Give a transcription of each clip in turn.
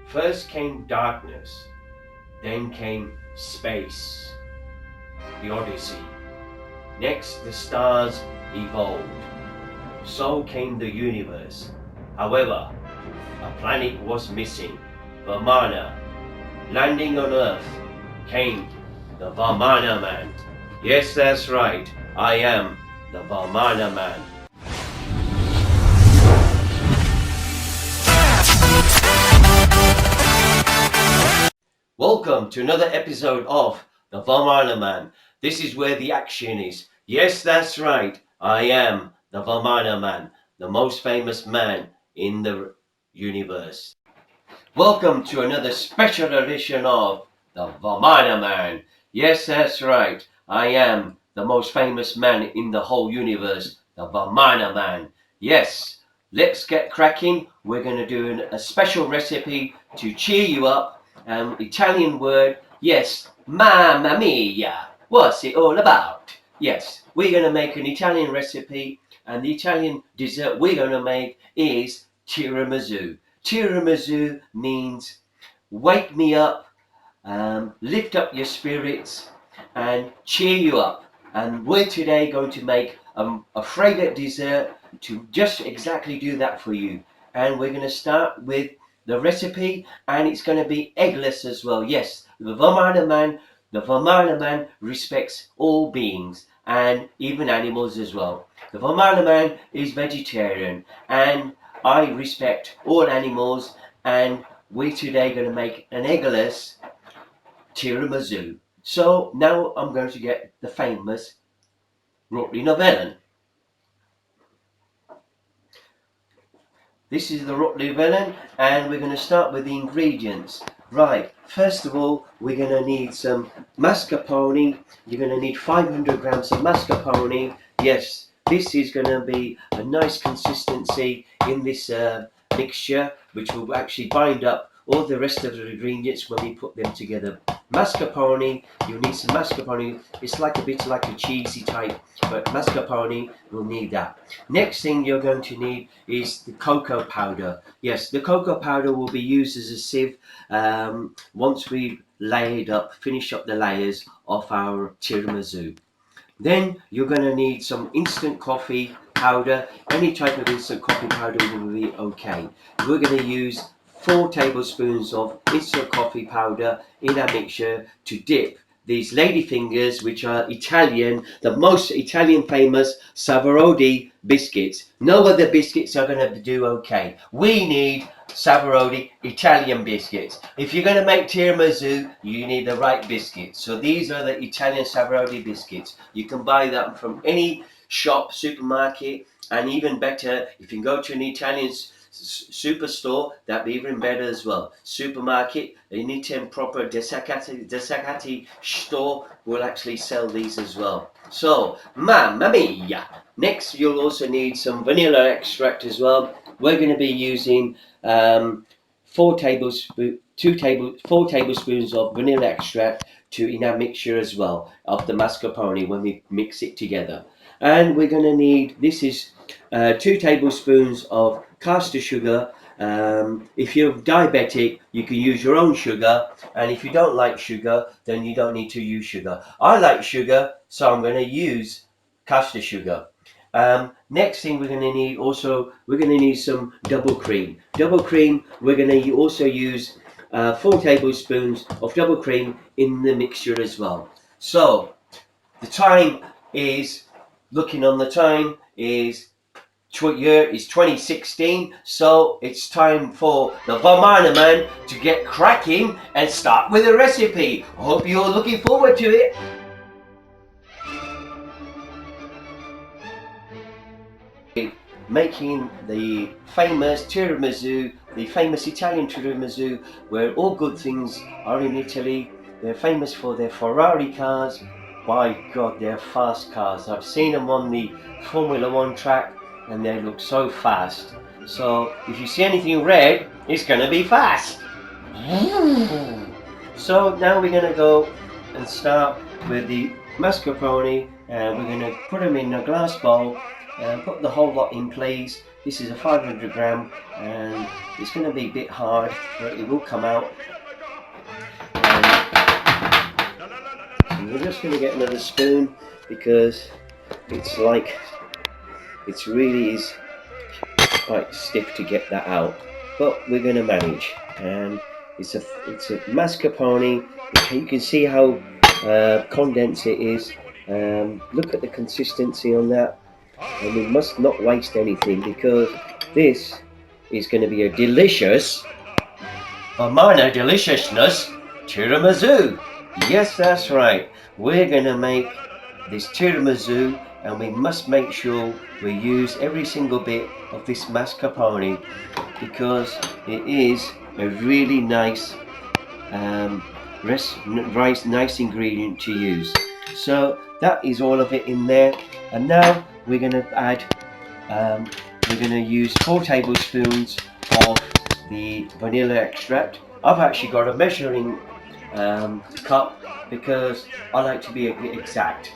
First came darkness, then came space, the Odyssey. Next, the stars evolved. So came the universe. However, a planet was missing, Vimana. Landing on Earth came the Vimana Man. Yes, that's right. I am the Vimana Man. Welcome to another episode of the Vimana Man. This is where the action is. Yes, that's right. I am the Vimana Man, the most famous man in the universe. Welcome to another special edition of the Vimana Man. Yes, that's right. I am the most famous man in the whole universe, the Vimana Man. Yes, let's get cracking. We're going to do a special recipe to cheer you up. Italian word. Yes, mamma mia. What's it all about? Yes, we're going to make an Italian recipe, and the Italian dessert we're going to make is tiramisu. Tiramisu means wake me up, lift up your spirits, and cheer you up. And we're today going to make a favourite dessert to just exactly do that for you. And we're going to start with the recipe, and it's going to be eggless as well. Yes, the Vimana Man respects all beings and even animals as well. The Vimana Man is vegetarian, and I respect all animals, and we're today going to make an eggless tiramisu. So now I'm going to get the famous rotary novellen. This is the rotary novellen, and we're going to start with the ingredients. Right, first of all, we're going to need some mascarpone. You're going to need 500 grams of mascarpone. Yes, this is going to be a nice consistency in this mixture, which will actually bind up all the rest of the ingredients when we put them together. Mascarpone, you'll need some mascarpone. It's like a bit like a cheesy type, but mascarpone, we'll need that. Next thing you're going to need is the cocoa powder. Yes, the cocoa powder will be used as a sieve once we've finished up the layers of our tiramisu. Then you're going to need some instant coffee powder. Any type of instant coffee powder will be okay. We're going to use 4 tablespoons of instant coffee powder in our mixture to dip these ladyfingers, which are Italian, the most Italian famous Swarovski biscuits. No other biscuits are going to do okay. We need Swarovski Italian biscuits. If you're going to make tiramisu, you need the right biscuits. So these are the Italian Swarovski biscuits. You can buy them from any shop, supermarket, and even better, if you go to an Italian superstore, that'd be even better as well. Supermarket, anytime proper Desacati store will actually sell these as well. So, mamma mia! Next, you'll also need some vanilla extract as well. We're going to be using 4 tablespoons of vanilla extract in our mixture as well of the mascarpone when we mix it together. And we're going to need, this is 2 tablespoons of caster sugar. If you're diabetic, you can use your own sugar, and if you don't like sugar, then you don't need to use sugar. I like sugar, so I'm going to use caster sugar. Next thing we're going to need some double cream. Double cream, we're going to also use 4 tablespoons of double cream in the mixture as well. So the time is, looking on the time, is year is 2016, so it's time for the Vimana Man to get cracking and start with the recipe. I hope you're looking forward to it. Making the famous tiramisu, the famous Italian tiramisu, where all good things are in Italy. They're famous for their Ferrari cars. By God, they're fast cars. I've seen them on the Formula One track, and they look so fast. So if you see anything red, it's going to be fast. So now we're going to go and start with the mascarpone, and we're going to put them in a glass bowl and put the whole lot in place. This is a 500 gram, and it's going to be a bit hard, but it will come out. And we're just going to get another spoon because it's like it really is quite stiff to get that out, but we're going to manage. And it's a mascarpone. You can see how condensed it is. Look at the consistency on that, and we must not waste anything because this is going to be a delicious, Vimana deliciousness tiramisu. Yes, that's right. We're going to make this tiramisu, and we must make sure we use every single bit of this mascarpone because it is a really nice nice ingredient to use. So that is all of it in there, and now we're going to add we're going to use 4 tablespoons of the vanilla extract. I've actually got a measuring cup because I like to be exact,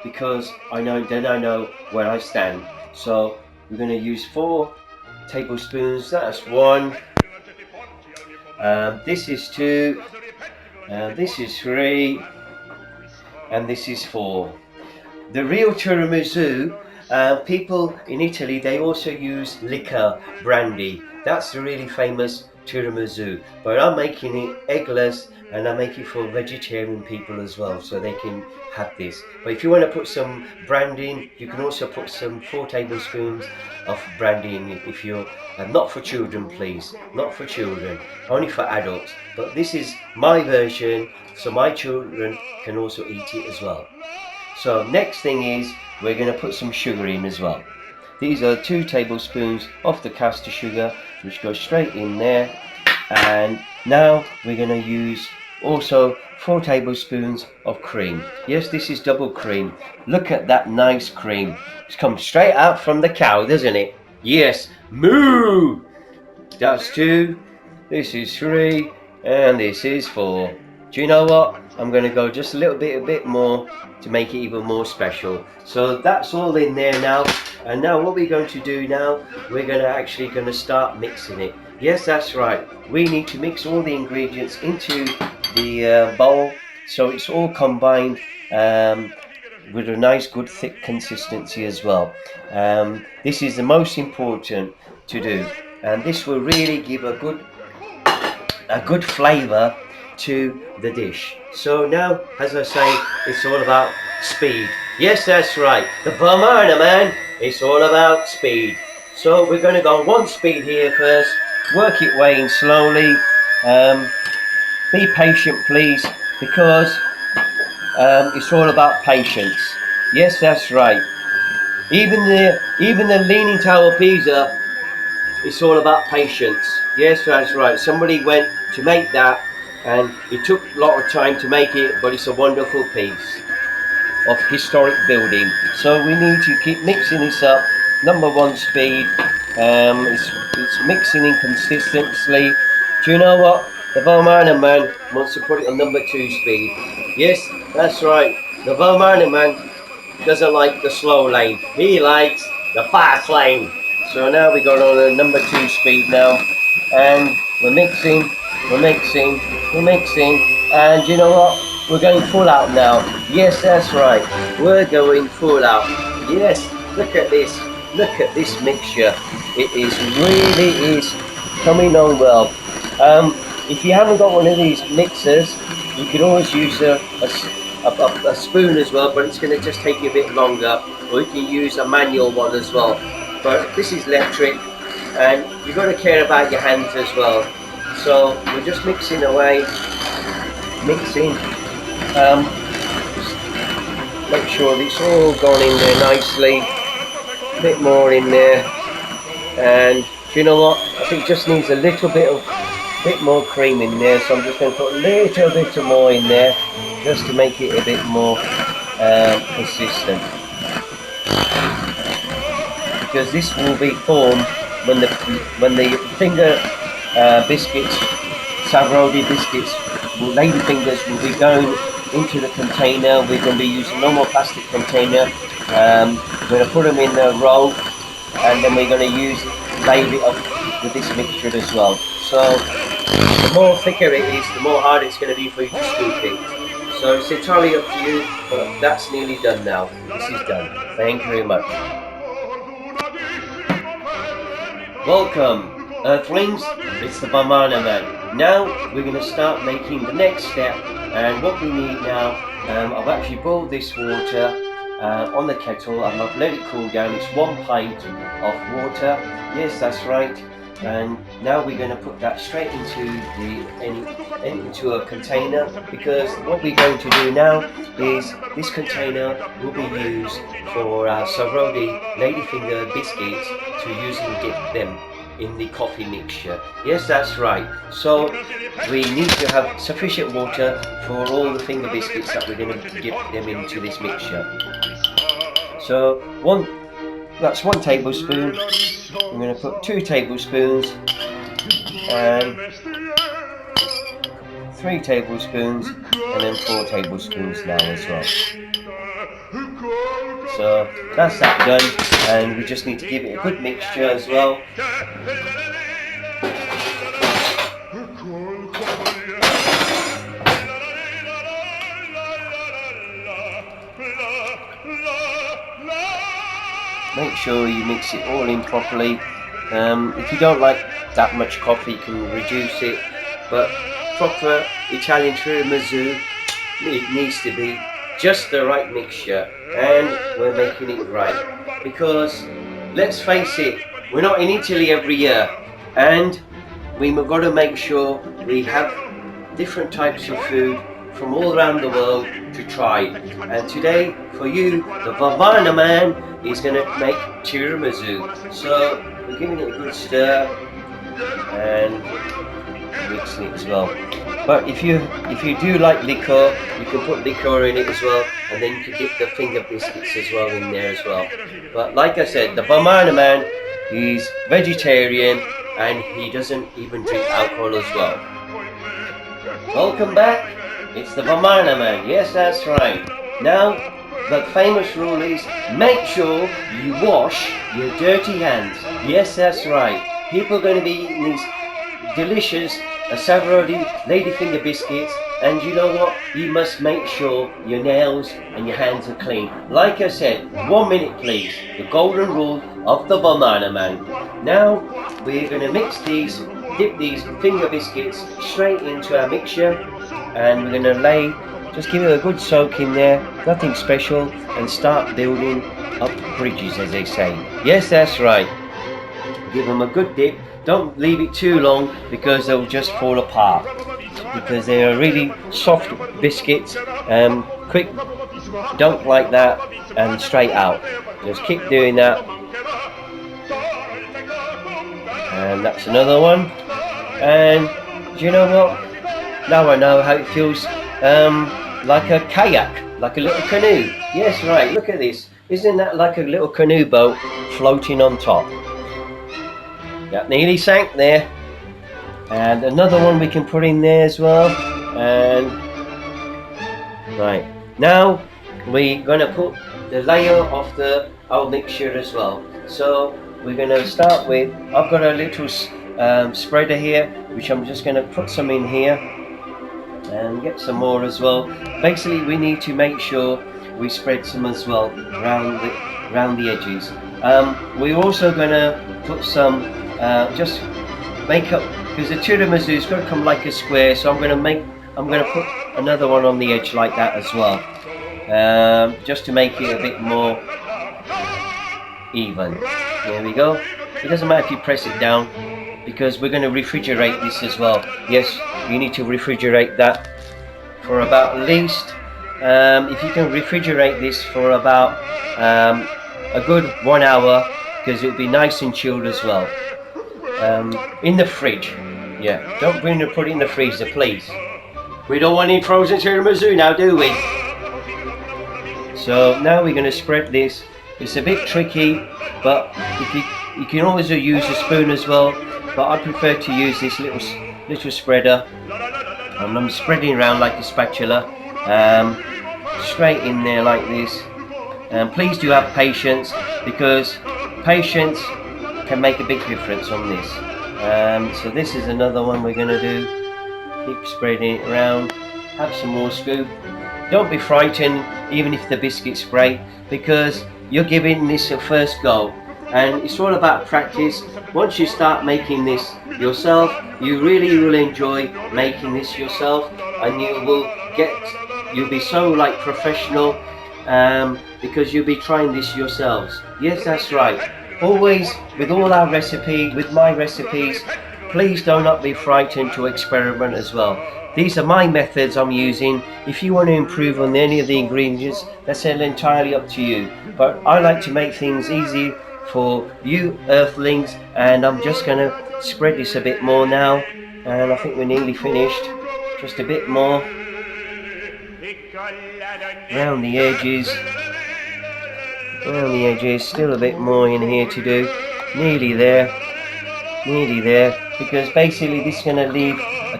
because I know where I stand. So we're going to use 4 tablespoons. That's 1. This is 2. This is 3, and this is 4. The real tiramisu, people in Italy, they also use liquor, brandy. That's the really famous tiramisu. But I'm making it eggless, and I make it for vegetarian people as well, so they can have this. But if you want to put some brandy in, you can also put some 4 tablespoons of brandy in it. If you're not for children, please, not for children, only for adults. But this is my version, so my children can also eat it as well. So next thing is we're going to put some sugar in as well. These are 2 tablespoons of the caster sugar, which goes straight in there. And now we're going to use also 4 tablespoons of cream. Yes, this is double cream. Look at that nice cream. It's come straight out from the cow, doesn't it? Yes, moo! That's 2, this is 3, and this is 4. Do you know what? I'm going to go just a bit more to make it even more special. So that's all in there now. And now what we're going to do now, we're going to start mixing it. Yes, that's right. We need to mix all the ingredients into the bowl so it's all combined with a nice good thick consistency as well. This is the most important to do, and this will really give a good flavor to the dish. So now, as I say, it's all about speed. Yes, that's right. The Vimana Man, it's all about speed. So we're going to go 1 speed here first, work it way in slowly. Be patient, please, because it's all about patience. Yes, that's right. Even the Leaning Tower of Pisa, it's all about patience. Yes, that's right. Somebody went to make that, and it took a lot of time to make it, but it's a wonderful piece of historic building. So we need to keep mixing this up. Number 1 speed. It's mixing inconsistently. Do you know what? The Vimana Man wants to put it on number 2 speed. Yes, that's right. The Vimana Man doesn't like the slow lane. He likes the fast lane. So now we got on a number 2 speed now, and we're mixing, and you know what? We're going full out now. Yes, that's right. We're going full out. Yes, look at this. Look at this mixture. It really is coming on well. If you haven't got one of these mixers, you can always use a spoon as well, but it's going to just take you a bit longer. Or you can use a manual one as well. But this is electric, and you've got to care about your hands as well. So we're just mixing away, mixing. Just make sure it's all gone in there nicely. A bit more in there, and do you know what? I think it just needs a little bit more cream in there. So I'm just going to put a little bit more in there, just to make it a bit more consistent. Because this will be formed when the finger biscuits, Savrodi biscuits, lady fingers will be going into the container. We're going to be using normal plastic container. We're going to put them in a row, and then we're going to lathe it up with this mixture as well. So the more thicker it is, the more hard it's going to be for you to scoop it. So it's entirely up to you, but that's nearly done now. This is done. Thank you very much. Welcome, Earthlings. It's the Vimana Man. Now we're going to start making the next step, and what we need now, I've actually boiled this water on the kettle and I've let it cool down. It's 1 pint of water. Yes, that's right. And now we're going to put that straight into a container, because what we're going to do now is this container will be used for our Savrodi ladyfinger biscuits to use and dip them in the coffee mixture. Yes, that's right. So we need to have sufficient water for all the finger biscuits that we're going to dip them into this mixture. So that's 1 tablespoon. I'm going to put 2 tablespoons and 3 tablespoons and then 4 tablespoons now as well. So that's that done, and we just need to give it a good mixture as well. Make sure you mix it all in properly. If you don't like that much coffee, you can reduce it, but proper Italian tiramisu, it needs to be just the right mixture, and we're making it right, because let's face it, we're not in Italy every year, and we've got to make sure we have different types of food from all around the world to try. And today, for you, the Vimana Man is going to make tiramisu. So we're giving it a good stir and mixing it as well. But if you do like liquor, you can put liquor in it as well, and then you can dip the finger biscuits as well in there as well. But like I said, the Vimana Man, he's vegetarian and he doesn't even drink alcohol as well. Welcome back. It's the Vimana Man. Yes, that's right. Now, the famous rule is make sure you wash your dirty hands. Yes, that's right. People are going to be eating these delicious Savrodi ladyfinger biscuits, and you know what? You must make sure your nails and your hands are clean. Like I said, 1 minute please. The golden rule of the Vimana Man. Now we're going to dip these finger biscuits straight into our mixture, and we're going to just give it a good soak in there, nothing special, and start building up bridges, as they say. Yes, that's right. Give them a good dip. Don't leave it too long, because they'll just fall apart, because they are really soft biscuits. Quick, don't like that, and straight out. Just keep doing that. And that's another one. And do you know what? Now I know how it feels, like a kayak, like a little canoe. Yes, right, look at this. Isn't that like a little canoe boat floating on top? That nearly sank there. And another one we can put in there as well. And right, now we're going to put the layer of the old mixture as well. So we're going to start with, I've got a little spreader here, which I'm just going to put some in here and get some more as well. Basically, we need to make sure we spread some as well around the edges. We're also going to put some just make up, because the tiramisu is going to come like a square, so I'm going to put another one on the edge like that as well, just to make it a bit more even. There we go. It doesn't matter if you press it down, because we're going to refrigerate this as well. Yes, you need to refrigerate that for about at least, if you can refrigerate this for about a good 1 hour, because it'll be nice and chilled as well. In the fridge, yeah. Don't put it in the freezer, please. We don't want any frozen tiramisu now, do we? So now we're going to spread this. It's a bit tricky, but if you can always use a spoon as well. But I prefer to use this little spreader, and I'm spreading around like a spatula, straight in there like this. And please do have patience, because patience can make a big difference on this. So this is another one we're going to do. Keep spreading it around. Have some more scoop. Don't be frightened even if the biscuits break, because you're giving this a first go, and it's all about practice. Once you start making this yourself, you really will enjoy making this yourself, and you'll be so like professional, because you'll be trying this yourselves. Yes, that's right. Always with all our recipes, with my recipes, please do not be frightened to experiment as well. These are my methods I'm using. If you want to improve on any of the ingredients, that's entirely up to you. But I like to make things easy for you earthlings, and I'm just going to spread this a bit more now, and I think we're nearly finished. Just a bit more around the edges. Around the edges, still a bit more in here to do. Nearly there, because basically this is going to leave a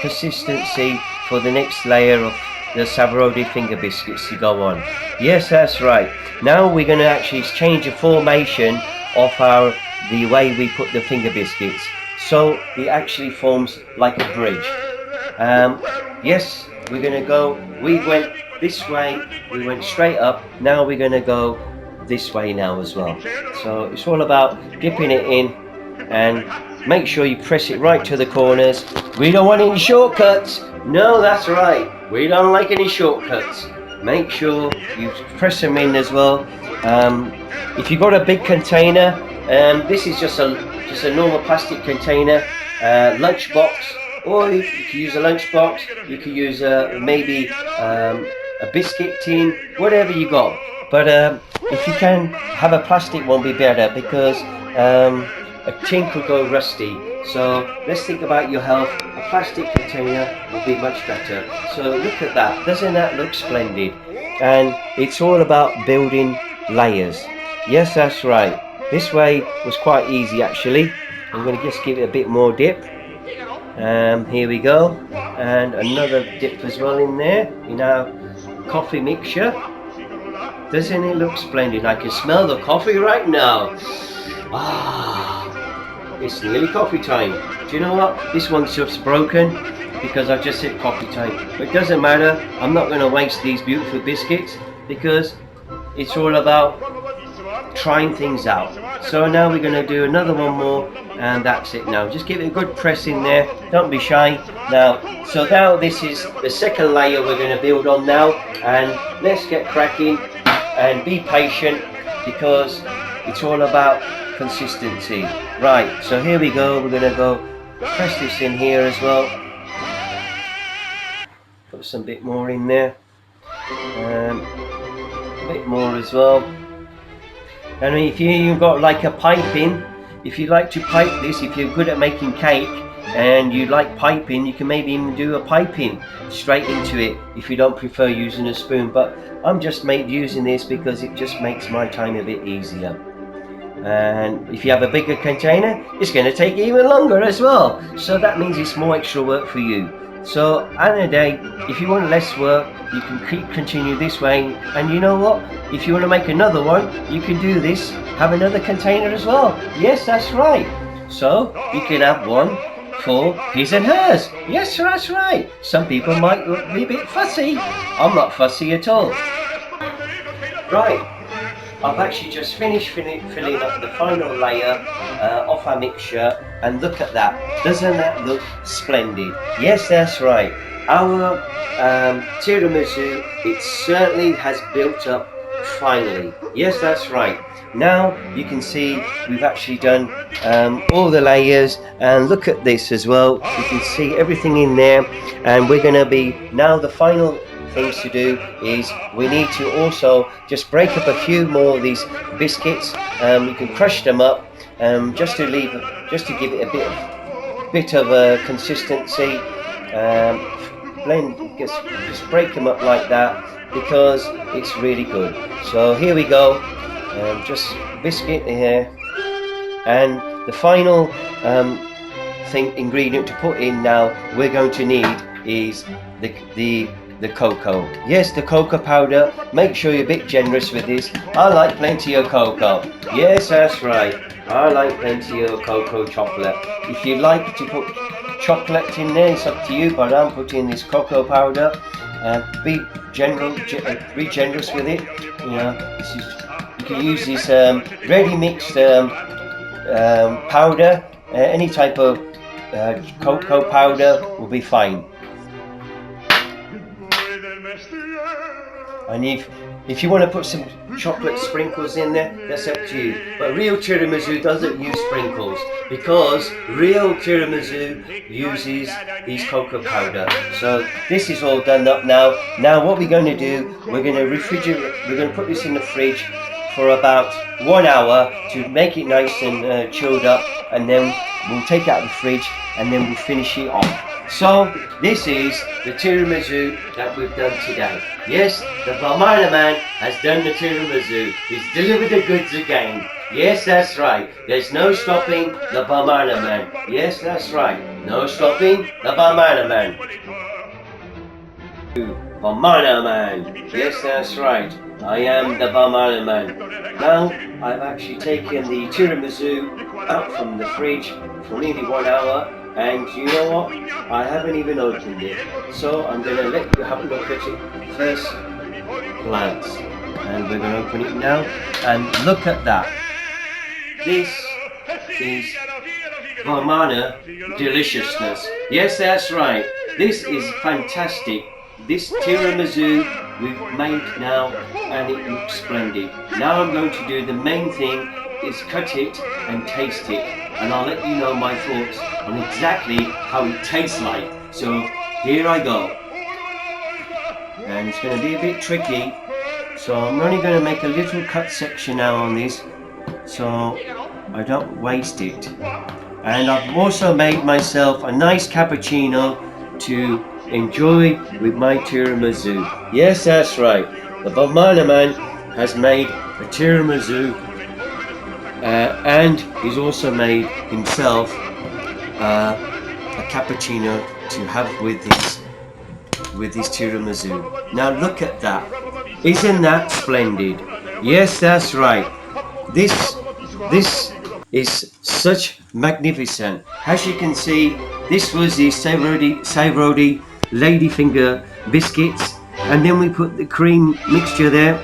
consistency for the next layer of the Savarodi finger biscuits to go on. Yes, that's right. Now we're going to actually change the formation of the way we put the finger biscuits, so it actually forms like a bridge. Yes, we're going to go, we went this way, we went straight up, now we're going to go this way now as well. So it's all about dipping it in, and make sure you press it right to the corners. We don't want any shortcuts. No, that's right, we don't like any shortcuts. Make sure you press them in as well. If you've got a big container, this is just a normal plastic container, lunch box, or if you can use a lunch box, you can use maybe a biscuit tin, whatever you got. But if you can have a plastic one, be better, because a tin could go rusty. So let's think about your health. A plastic container will be much better. So look at that. Doesn't that look splendid? And it's all about building layers. Yes, that's right. This way was quite easy actually. I'm going to just give it a bit more dip. Here we go. And another dip as well in there in our coffee mixture. Doesn't it look splendid? I can smell the coffee right now. It's nearly coffee time. Do you know what? This one's just broken because I just said coffee time. But it doesn't matter. I'm not going to waste these beautiful biscuits, because it's all about trying things out. So now we're going to do another one more, and that's it now. Just give it a good press in there. Don't be shy. So now this is the second layer we're going to build on now, and let's get cracking and be patient, because it's all about consistency. Right, so here we go. We're going to go press this in here as well. Put some bit more in there. A bit more as well. And if you've got like a piping, if you like to pipe this, if you're good at making cake and you like piping, you can maybe even do a piping straight into it if you don't prefer using a spoon. But I'm just using this because it just makes my time a bit easier. And if you have a bigger container, it's going to take even longer as well. So that means it's more extra work for you. So at the end of the day, if you want less work, you can continue this way. And you know what? If you want to make another one, you can do this. Have another container as well. Yes, that's right. So you can have one for his and hers. Yes, that's right. Some people might be a bit fussy. I'm not fussy at all. Right. I've actually just finished filling up the final layer of our mixture, and look at that. Doesn't that look splendid? Yes, that's right. Our tiramisu, it certainly has built up finally. Yes, that's right. Now you can see we've actually done all the layers, and look at this as well. You can see everything in there, and we're going to be now the final things to do is we need to also just break up a few more of these biscuits. You can crush them up just to give it a bit of a consistency. Just break them up like that, because it's really good. So here we go. Just biscuit here, and the final ingredient to put in now we're going to need is the the cocoa. Yes, the cocoa powder. Make sure you're a bit generous with this. I like plenty of cocoa. Yes, that's right. I like plenty of cocoa chocolate. If you like to put chocolate in there, it's up to you, but I'm putting this cocoa powder. Be generous with it. You know, you can use this ready mixed powder. Any type of cocoa powder will be fine. And if you want to put some chocolate sprinkles in there, that's up to you. But real tiramisu doesn't use sprinkles because real tiramisu uses these cocoa powder. So this is all done up now. Now what we're going to do, we're going to refrigerate. We're going to put this in the fridge for about 1 hour to make it nice and chilled up, and then we'll take it out of the fridge and then we'll finish it off. So this is the tiramisu that we've done today. Yes, the Vimana Man has done the tiramisu. He's delivered the goods again. Yes, that's right. There's no stopping the Vimana Man. Yes, that's right. No stopping the Vimana Man. Vimana Man. Yes, that's right. I am the Vimana Man. Now I've actually taken the tiramisu out from the fridge for nearly 1 hour. And you know what? I haven't even opened it. So I'm going to let you have a look at it first glance. And we're going to open it now. And look at that. This is Vimana deliciousness. Yes, that's right. This is fantastic. This tiramisu we've made now, and it looks splendid. Now I'm going to do the main thing, is cut it and taste it. And I'll let you know my thoughts on exactly how it tastes like. So here I go. And it's going to be a bit tricky, so I'm only going to make a little cut section now on this so I don't waste it. And I've also made myself a nice cappuccino to enjoy with my tiramisu. Yes, that's right. The Vimana Man has made a tiramisu and he's also made himself a cappuccino to have with his tiramisu. Now look at that. Isn't that splendid? Yes, that's right. This is such magnificent. As you can see, this was the savory ladyfinger biscuits, and then we put the cream mixture there,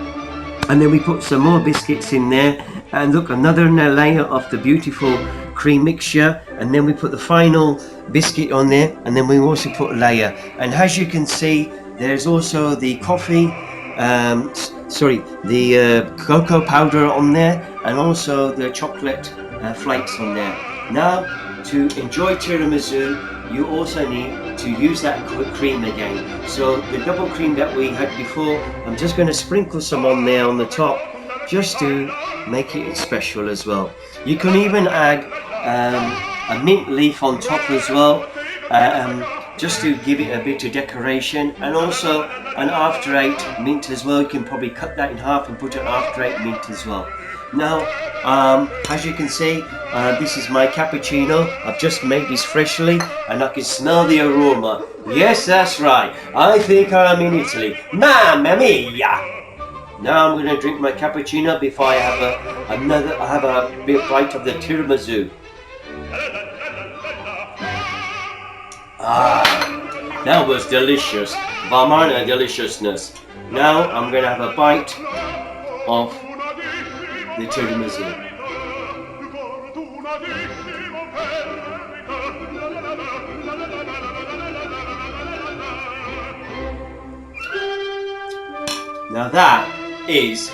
and then we put some more biscuits in there, and look, another layer of the beautiful cream mixture, and then we put the final biscuit on there, and then we also put a layer. And as you can see, there's also the the cocoa powder on there, and also the chocolate flakes on there. Now, to enjoy tiramisu, you also need to use that cream again. So the double cream that we had before, I'm just going to sprinkle some on there on the top, just to make it special as well. You can even add a mint leaf on top as well, just to give it a bit of decoration, and also an after eight mint as well. You can probably cut that in half and put an after eight mint as well. Now, as you can see, this is my cappuccino. I've just made this freshly, and I can smell the aroma. Yes, that's right. I think I'm in Italy. Mamma mia! Now I'm going to drink my cappuccino before I have a bit bite of the tiramisu. Ah, that was delicious. Vimana deliciousness. Now I'm going to have a bite of the tiramisu. Now that is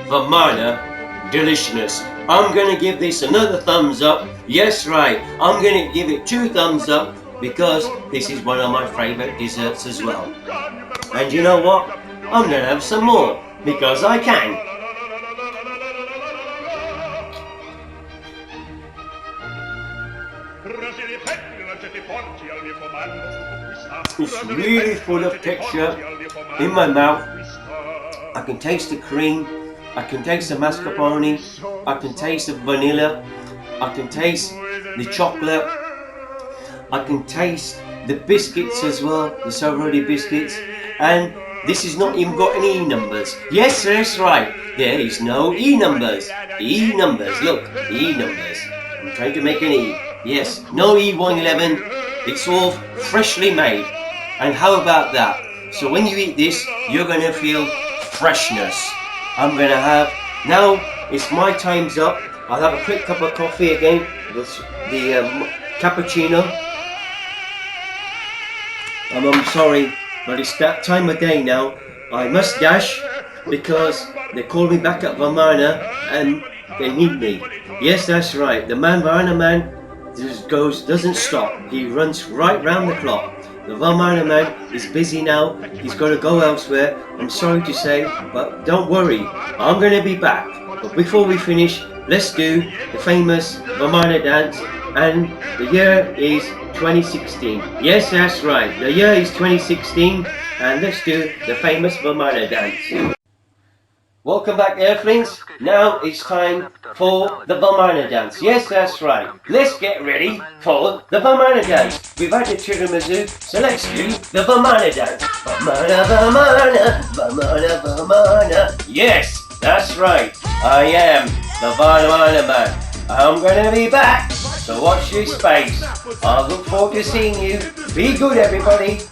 Vimana deliciousness. I'm going to give this another thumbs up. Yes, right. I'm going to give it 2 thumbs up because this is one of my favourite desserts as well. And you know what? I'm going to have some more because I can. It's really full of texture in my mouth. I can taste the cream, I can taste the mascarpone, I can taste the vanilla, I can taste the chocolate, I can taste the biscuits as well, the savory biscuits, and this is not even got any E numbers. Yes, that's right. There is no E numbers. E numbers, look, E numbers. I'm trying to make an E. Yes, no E111. It's all freshly made. And how about that? So when you eat this, you're going to feel freshness. I'm going to have, now it's my time's up. I'll have a quick cup of coffee again, the cappuccino. I'm sorry, but it's that time of day now. I must dash because they called me back at Vimana and they need me. Yes, that's right. The Vimana Man doesn't stop. He runs right round the clock. The Vimana Man is busy now. He's got to go elsewhere. I'm sorry to say, but don't worry. I'm going to be back. But before we finish, let's do the famous Vimana dance. And the year is 2016. Yes, that's right. The year is 2016. And let's do the famous Vimana dance. Welcome back, Earthlings. Now it's time for the Vimana dance. Yes, that's right. Let's get ready for the Vimana dance. We've had the Tiramisu, so let's do the Vimana dance. Vimana, Vimana, Vimana, Vimana. Yes, that's right. I am the Vimana Man. I'm gonna be back, so watch your space. I look forward to seeing you. Be good, everybody.